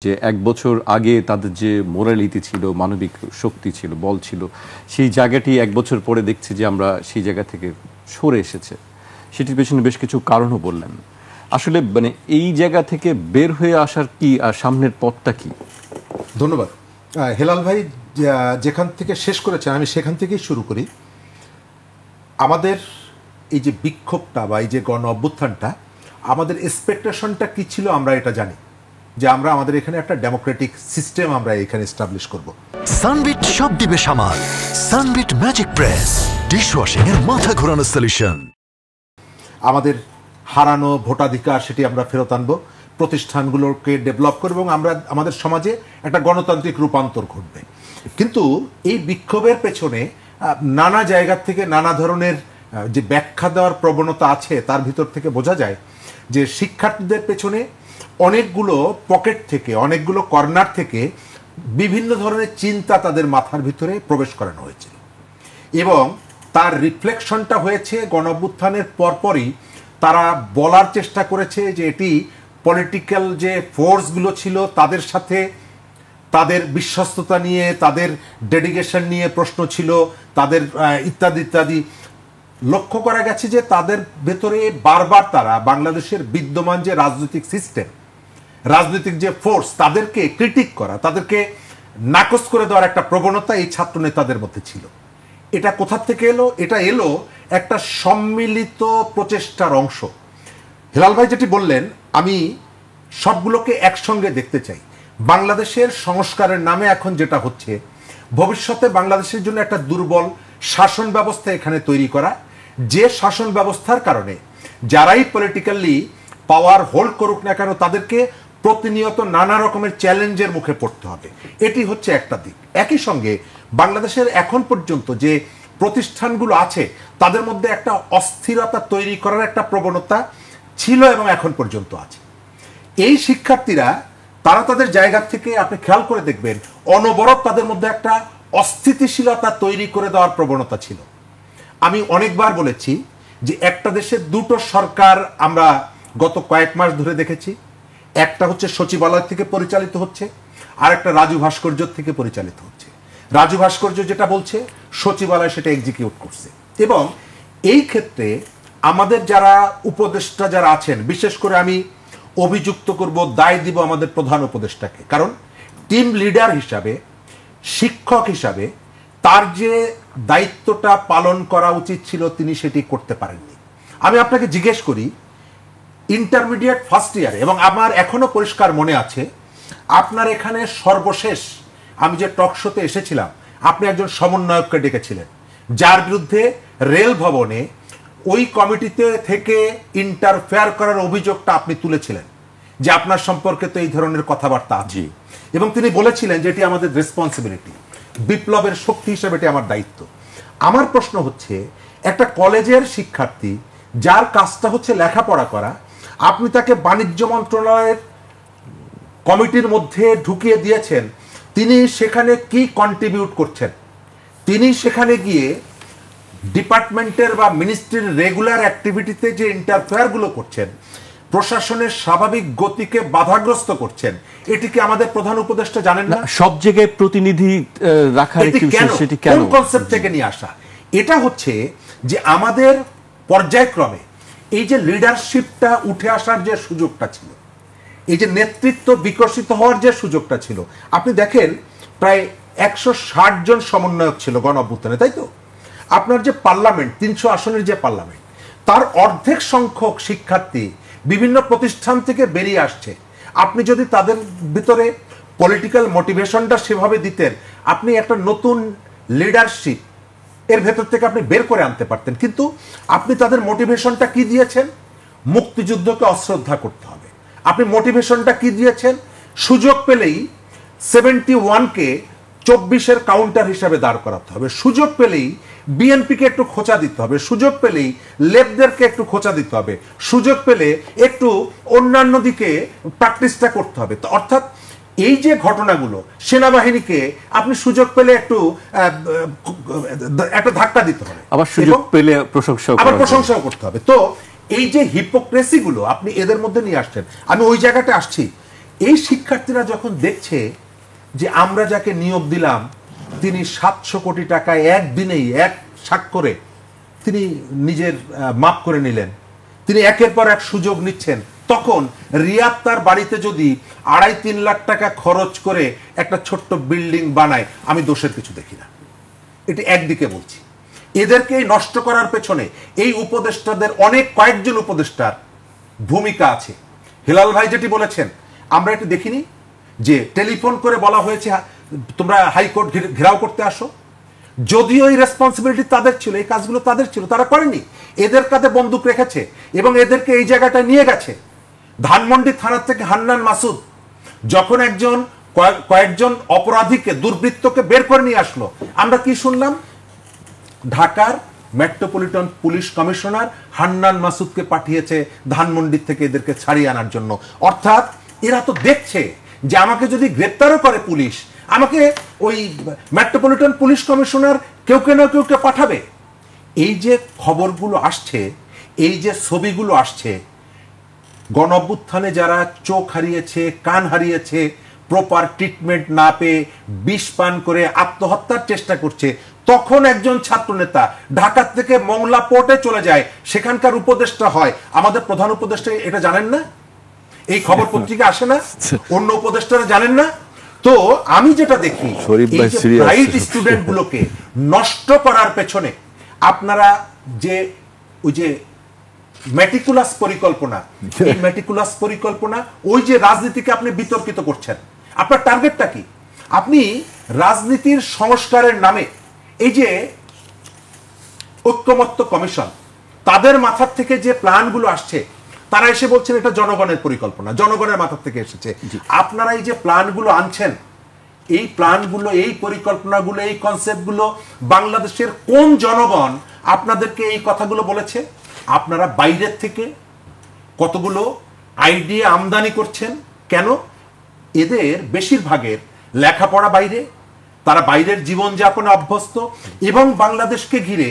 যে এক বছর আগে তাদের যে মোরালিটি ছিল, মানবিক শক্তি ছিল, বল ছিল, সেই জায়গাটি এক বছর পরে দেখছি যে আমরা সেই জায়গা থেকে সরে এসেছে। সেটির পেছনে বেশ কিছু কারণও বললেন। আসলে মানে এই জায়গা থেকে বের হয়ে আসার কি আর সামনের পথটা কি? ধন্যবাদ হেলাল ভাই, যেখান থেকে শেষ করেছেন আমি সেখান থেকেই শুরু করি। আমাদের এই যে বিক্ষোভটা বা এই যে গণ অভ্যুত্থানটা, আমাদের এক্সপেকটেশনটা কি ছিল আমরা এটা জানি, যে আমরা আমাদের এখানে একটা ডেমোক্রেটিক সিস্টেম আমরা এখানে এস্টাবলিশ করব। সানবিট সব দিবে সামাল। সানবিট ম্যাজিক প্রেস ডিশওয়াশিং এর মাথা ঘোরানো সলিউশন। আমাদের হারানো ভোটাধিকার সেটি আমরা ফেরত আনবো, প্রতিষ্ঠানগুলোকে ডেভেলপ করবো এবং আমরা আমাদের সমাজে একটা গণতান্ত্রিক রূপান্তর ঘটবে। কিন্তু এই বিক্ষোভের পেছনে নানা জায়গা থেকে নানা ধরনের যে ব্যাখ্যা দেওয়ার প্রবণতা আছে, তার ভিতর থেকে বোঝা যায় যে শিক্ষার্থীদের পেছনে অনেকগুলো পকেট থেকে, অনেকগুলো কর্নার থেকে বিভিন্ন ধরনের চিন্তা তাদের মাথার ভিতরে প্রবেশ করানো হয়েছিল এবং তার রিফ্লেকশনটা হয়েছে গণঅভ্যুত্থানের পরপরই তারা বলার চেষ্টা করেছে যে এটি পলিটিক্যাল যে ফোর্সগুলো ছিল তাদের সাথে তাদের বিশ্বস্ততা নিয়ে, তাদের ডেডিকেশন নিয়ে প্রশ্ন ছিল, তাদের ইত্যাদি ইত্যাদি। লক্ষ্য করা গেছে যে তাদের ভেতরে বারবার তারা বাংলাদেশের বিদ্যমান যে রাজনৈতিক সিস্টেম, রাজনৈতিক যে ফোর্স, তাদেরকে ক্রিটিক করা, তাদেরকে নাকচ করে দেওয়ার একটা প্রবণতা এই ছাত্র নেতাদের মধ্যে ছিল। এটা কোথা থেকে এলো? এটা এলো একটা সম্মিলিত প্রচেষ্টার অংশ। হেলাল ভাই যেটি বললেন, আমি সবগুলোকে একসঙ্গে দেখতে চাই। বাংলাদেশের সংস্কারের নামে এখন যেটা হচ্ছে, ভবিষ্যতে বাংলাদেশের জন্য একটা দুর্বল শাসন ব্যবস্থা এখানে তৈরি করা, যে শাসন ব্যবস্থার কারণে যারাই পলিটিক্যালি পাওয়ার হোল্ড করুক না কেন তাদেরকে প্রতিনিয়ত নানা রকমের চ্যালেঞ্জের মুখে পড়তে হবে। এটি হচ্ছে একটা দিক। একই সঙ্গে বাংলাদেশের এখন পর্যন্ত যে প্রতিষ্ঠানগুলো আছে তাদের মধ্যে একটা অস্থিরতা তৈরি করার একটা প্রবণতা ছিল এবং এখন পর্যন্ত আছে। এই শিক্ষার্থীরা তারা তাদের জায়গা থেকে, আপনি খেয়াল করে দেখবেন, অনবরত তাদের মধ্যে একটা অস্থিতিশীলতা তৈরি করে দেওয়ার প্রবণতা ছিল। আমি অনেকবার বলেছি যে একটা দেশের দুটো সরকার আমরা গত কয়েক মাস ধরে দেখেছি। একটা হচ্ছে সচিবালয় থেকে পরিচালিত হচ্ছে, আর একটা রাজু ভাস্কর্য থেকে পরিচালিত হচ্ছে। রাজু ভাস্কর্য যেটা বলছে, সচিবালয় সেটা এক্সিকিউট করছে। এবং এই ক্ষেত্রে আমাদের যারা উপদেষ্টা যারা আছেন, বিশেষ করে আমি অভিযুক্ত করব, দায় দিব আমাদের প্রধান উপদেষ্টাকে, কারণ টিম লিডার হিসাবে, শিক্ষক হিসাবে তার যে দায়িত্বটা পালন করা উচিত ছিল তিনি সেটি করতে পারেননি। আমি আপনাকে জিজ্ঞেস করি, ইন্টারমিডিয়েট ফার্স্ট ইয়ারে, এবং আমার এখনো পরিষ্কার মনে আছে আপনার এখানে সর্বশেষ আমি যে টক শোতে এসেছিলাম, আপনি একজন সমন্বয়ককে ডেকেছিলেন, যার বিরুদ্ধে রেল ভবনে ওই কমিটিতে থেকে ইন্টারফেয়ার করার অভিযোগটা আপনি তুলেছিলেন, যে আপনার সম্পর্কে তো এই ধরনের কথাবার্তা আছে, এবং তিনি বলেছিলেন যে এটি আমাদের রেসপন্সিবিলিটি, বিপ্লবের শক্তি হিসেবে এটি আমার দায়িত্ব। আমার প্রশ্ন হচ্ছে, একটা কলেজের শিক্ষার্থী যার কাজটা হচ্ছে লেখাপড়া করা, আপনি তাকে বাণিজ্য মন্ত্রণালয়ের কমিটির মধ্যে ঢুকিয়ে দিয়েছেন, তিনি সেখানে কি কন্ট্রিবিউট করছেন? তিনি সেখানে গিয়ে ডিপার্টমেন্টের বা মিনিস্ট্রির রেগুলার অ্যাক্টিভিটিতে যে ইন্টারফেয়ারগুলো করছেন, প্রশাসনের স্বাভাবিক গতিকে বাধাগ্রস্ত করছেন, এটি কি আমাদের প্রধান উপদেষ্টা জানেন না? সব জায়গায় প্রতিনিধি রাখার সেটি কেন? কোন কনসেপ্ট থেকে নিয়ে আসা? এটা হচ্ছে যে আমাদের পর্যায়ক্রমে এই যে লিডারশিপটা উঠে আসার যে সুযোগটা ছিল, এই যে নেতৃত্ব বিকশিত হওয়ার যে সুযোগটা ছিল, আপনি দেখেন প্রায় 160 জন সমন্বয়ক ছিল গণ অভ্যুত্থানে, তাই তো? আপনার যে পার্লামেন্ট, 300 আসনের যে পার্লামেন্ট, তার অর্ধেক সংখ্যক শিক্ষার্থী বিভিন্ন প্রতিষ্ঠান থেকে বেরিয়ে আসছে। আপনি যদি তাদের ভিতরে পলিটিক্যাল মোটিভেশনটা সেভাবে দিতেন, আপনি একটা নতুন লিডারশিপ এর ভেতর থেকে আপনি বের করে আনতে পারতেন। কিন্তু আপনি তাদের মোটিভেশনটা কি দিয়েছেন? মুক্তিযুদ্ধকে অশ্রদ্ধা করতে হবে। আপনি মোটিভেশনটা কি দিয়েছেন? সুযোগ পেলেই 71কে 24-এর কাউন্টার হিসাবে দাঁড় করাতে হবে। সুযোগ পেলেই বিএনপিকে একটু খোঁচা দিতে হবে। সুযোগ পেলেই লেফটদেরকে একটু খোঁচা দিতে হবে। সুযোগ পেলে একটু অন্যান্য দিকে প্র্যাকটিসটা করতে হবে। অর্থাৎ এই যে ঘটনাগুলো, সেনাবাহিনীকে আপনি সুযোগ পেলে একটু একটা ধাক্কা দিতে হবে, আবার সুযোগ পেলে প্রশংসাও করতে হবে। তো এই যে হিপোক্রেসিগুলো আপনি এদের মধ্যে নিয়ে আসছেন, আমি ওই জায়গাটা আসছি। এই শিক্ষার্থীরা যখন দেখছে যে আমরা যাকে নিয়োগ দিলাম তিনি 700 কোটি টাকায় একদিনেই এক স্বাক্ষরে তিনি নিজের মাপ করে নিলেন, তিনি একের পর এক সুযোগ নিচ্ছেন, তখন রিয়াদ তার বাড়িতে যদি 2.5-3 লাখ টাকা খরচ করে একটা ছোট্ট বিল্ডিং বানায়, আমি দোষের কিছু দেখি না। এটি একদিকে বলছি। এদেরকে নষ্ট করার পেছনে এই উপদেষ্টাদের কয়েকজন উপদেষ্টার ভূমিকা আছে। হেলাল ভাই যেটি বলেছেন, আমরা এটি দেখিনি যে টেলিফোন করে বলা হয়েছে তোমরা হাইকোর্ট ঘেরাও করতে আসো, যদিও এই রেসপন্সিবিলিটি তাদের ছিল, এই কাজগুলো তাদের ছিল, তারা করেনি। এদের কাছে বন্দুক রেখেছে এবং এদেরকে এই জায়গাটায় নিয়ে গেছে। ধানমন্ডি থানা থেকে হান্নান মাসুদ যখন কয়েকজন অপরাধীকে, দুর্বৃত্তকে বের করে নিয়ে আসলো, আমরা কি শুনলাম? ঢাকার মেট্রোপলিটন পুলিশ কমিশনার হান্নান মাসুদকে পাঠিয়েছে ধানমন্ডি থেকে এদেরকে ছাড়িয়ে আনার জন্য। অর্থাৎ এরা তো দেখছে যে আমাকে যদি গ্রেপ্তারও করে পুলিশ, আমাকে ওই মেট্রোপলিটন পুলিশ কমিশনার কেউকে না কেউকে পাঠাবে। এই যে খবরগুলো আসছে, এই যে ছবিগুলো আসছে, গণঅভ্যুত্থানে যারা চোখ হারিয়েছে, কান হারিয়েছে, প্রপার ট্রিটমেন্ট না পেয়ে বিষ পান করে আত্মহত্যার চেষ্টা করছে, তখন একজন ছাত্রনেতা ঢাকা থেকে মংলা পোর্টে চলে যায়, সেখানকার উপদেষ্টা হয়। আমাদের প্রধান উপদেষ্টা এটা জানেন না? এই খবর পত্রিকা আসে না? অন্য উপদেষ্টারা জানেন না? তো আমি যেটা দেখি, ব্রাইট স্টুডেন্ট গুলোকে নষ্ট করার পেছনে আপনারা যে ওই যে মেটিকুলাস পরিকল্পনা, এই মেটিকুলাস পরিকল্পনা, ওই যে রাজনীতিকে আপনি বিতর্কিত করছেন, আপনার টার্গেটটা কি? আপনি রাজনীতির সংস্কারের নামে এই যে ঐক্যমত্য কমিশন, তাদের মাথার থেকে যে প্ল্যানগুলো আসছে, তারা এসে বলছেন এটা জনগণের পরিকল্পনা, জনগণের মাথা থেকে এসেছে। আপনারা এই যে প্ল্যানগুলো আনছেন, এই প্ল্যানগুলো, এই পরিকল্পনাগুলো, এই কনসেপ্টগুলো বাংলাদেশের কোন জনগণ আপনাদেরকে এই কথাগুলো বলেছে? আপনারা বাইরের থেকে কতগুলো আইডিয়া আমদানি করছেন। কেন? এদের বেশিরভাগের লেখাপড়া বাইরে, তারা বাইরের জীবনযাপনে অভ্যস্ত, এবং বাংলাদেশকে ঘিরে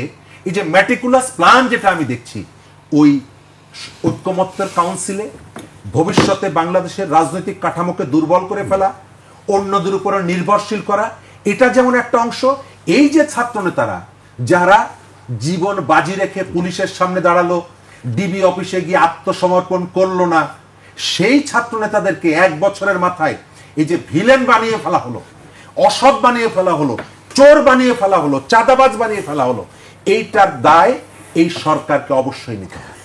এই যে ম্যাটিকুলাস প্ল্যান যেটা আমি দেখছি, ওই ঐক্যমত্যের কাউন্সিলে ভবিষ্যতে বাংলাদেশের রাজনৈতিক কাঠামোকে দুর্বল করে ফেলা, অন্যদের উপরে নির্ভরশীল করা, এটা যেমন একটা অংশ। এই যে ছাত্রনেতারা যারা জীবন বাজি রেখে পুলিশের সামনে দাঁড়ালো, ডিবি অফিসে গিয়ে আত্মসমর্পণ করলো না, সেই ছাত্রনেতাদেরকে 1 বছরের মাথায় এই যে ভিলেন বানিয়ে ফেলা হলো, অসৎ বানিয়ে ফেলা হলো, চোর বানিয়ে ফেলা হলো, চাঁদাবাজ বানিয়ে ফেলা হলো, এইটার দায় এই সরকারকে অবশ্যই নিতে হবে।